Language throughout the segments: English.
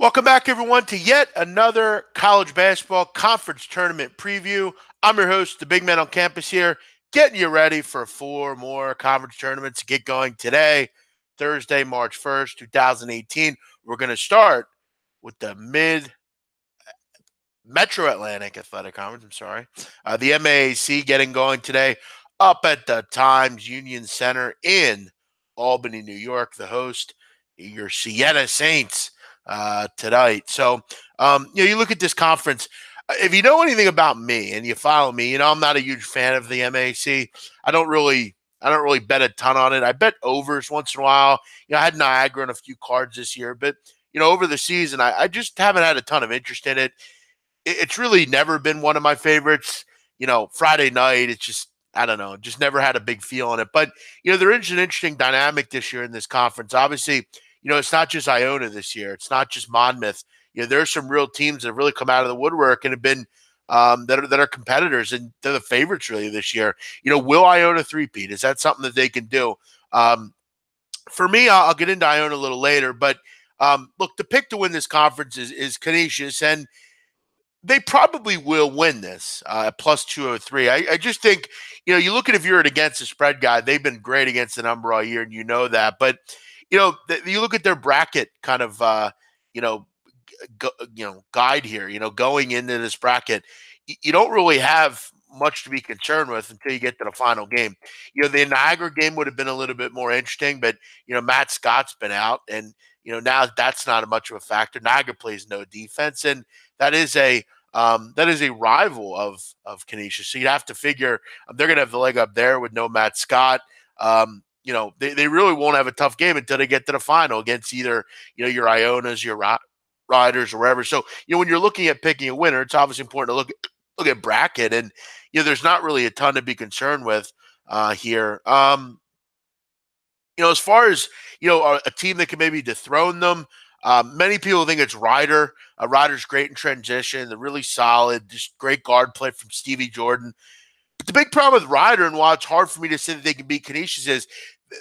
Welcome back, everyone, to yet another college basketball conference tournament preview. I'm your host, the big man on campus here, getting you ready for 4 more conference tournaments to get going today, Thursday, March 1st, 2018. We're going to start with the Metro Atlantic Athletic Conference. The MAAC getting going today up at the Times Union Center in Albany, New York. The host, your Siena Saints tonight. So, you look at this conference. If you know anything about me and you follow me, I'm not a huge fan of the MAAC. I don't really bet a ton on it. I bet overs once in a while. I had Niagara and a few cards this year, but over the season, I just haven't had a ton of interest in it. It's really never been one of my favorites. Friday night, it's just, I don't know, just never had a big feel on it. But, there is an interesting dynamic this year in this conference. Obviously, it's not just Iona this year. It's not just Monmouth. There are some real teams that have really come out of the woodwork and have been that are competitors, and they're the favorites really this year. Will Iona three-peat? Is that something that they can do? For me, I'll get into Iona a little later, but look, the pick to win this conference is Canisius, and they probably will win this at plus 203. I just think, you look at if you're an against the spread guy, they've been great against the number all year, and you know that. But, you look at their bracket kind of, guide here, going into this bracket, you don't really have much to be concerned with until you get to the final game. The Niagara game would have been a little bit more interesting, but, Matt Scott's been out, and, now that's not much of a factor. Niagara plays no defense, and that is a rival of Canisius. So you'd have to figure they're going to have the leg up there with no Matt Scott. They really won't have a tough game until they get to the final against either, your Ionas, your Riders, or wherever. So, when you're looking at picking a winner, it's obviously important to look at bracket, and, there's not really a ton to be concerned with here. As far as, a team that can maybe dethrone them, many people think it's Ryder. Ryder's great in transition. They're really solid, just great guard play from Stevie Jordan. But the big problem with Ryder, and why it's hard for me to say that they can beat Canisius, is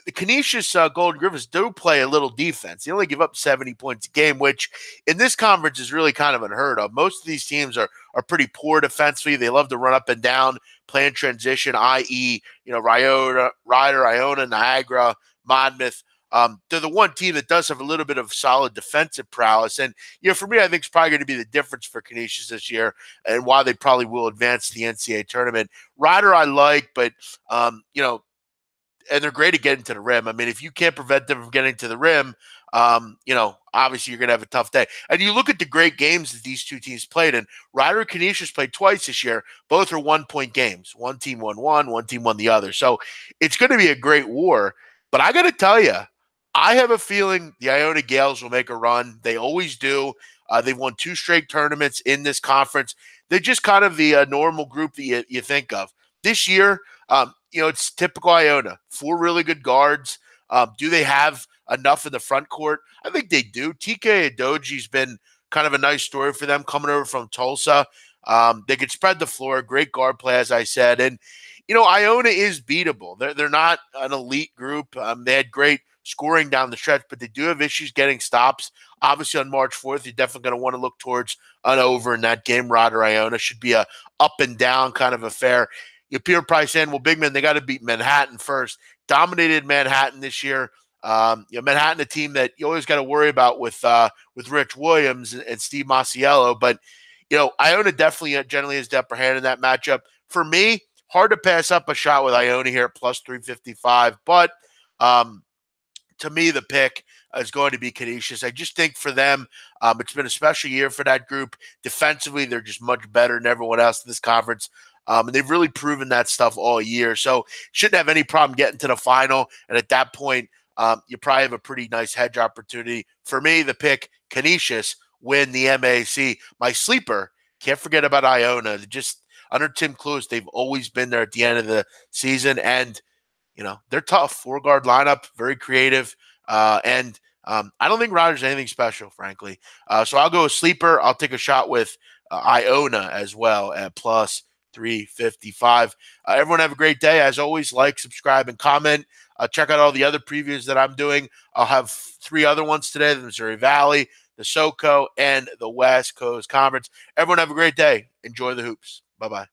the Canisius Golden Griffins do play a little defense. They only give up 70 points a game, which in this conference is really kind of unheard of. Most of these teams are pretty poor defensively. They love to run up and down, play in transition, i.e., Ryder, Iona, Niagara, Monmouth. They're the one team that does have a little bit of solid defensive prowess. And, for me, I think it's probably going to be the difference for Canisius this year and why they probably will advance to the NCAA tournament. Ryder I like, but, and they're great at getting to the rim. I mean, if you can't prevent them from getting to the rim, obviously you're going to have a tough day. And you look at the great games that these two teams played, and Ryder and Canisius played twice this year. Both are 1-point games. One team won one team won the other. So it's going to be a great war. But I got to tell you, I have a feeling the Iona Gales will make a run. They always do. They've won 2 straight tournaments in this conference. They're just kind of the normal group that you think of. This year, it's typical Iona. 4 really good guards. Do they have enough in the front court? I think they do. TK Adoji's been kind of a nice story for them coming over from Tulsa. They could spread the floor. Great guard play, as I said. And, Iona is beatable. They're not an elite group. They had great scoring down the stretch, but they do have issues getting stops. Obviously, on March 4th, you're definitely going to want to look towards an over in that game. Ryder Iona should be a up and down kind of affair. Peter Price saying, well, big man, they got to beat Manhattan first. Dominated Manhattan this year. Manhattan, a team that you always got to worry about with Rich Williams and Steve Masiello. But, Iona definitely generally has the upper hand in that matchup. For me, hard to pass up a shot with Iona here at plus 355. But, to me, the pick is going to be Canisius. I just think for them, it's been a special year for that group. Defensively, they're just much better than everyone else in this conference. And they've really proven that stuff all year. So shouldn't have any problem getting to the final. And at that point, you probably have a pretty nice hedge opportunity. For me, the pick, Canisius, win the MAAC. My sleeper, can't forget about Iona. Just under Tim Cluess, they've always been there at the end of the season. And they're tough. 4-guard lineup, very creative. And I don't think Ryder's anything special, frankly. So I'll go a sleeper. I'll take a shot with Iona as well at plus 355. Everyone have a great day. As always, like, subscribe, and comment. Check out all the other previews that I'm doing. I'll have 3 other ones today: the Missouri Valley, the SoCo, and the West Coast Conference. Everyone have a great day. Enjoy the hoops. Bye-bye.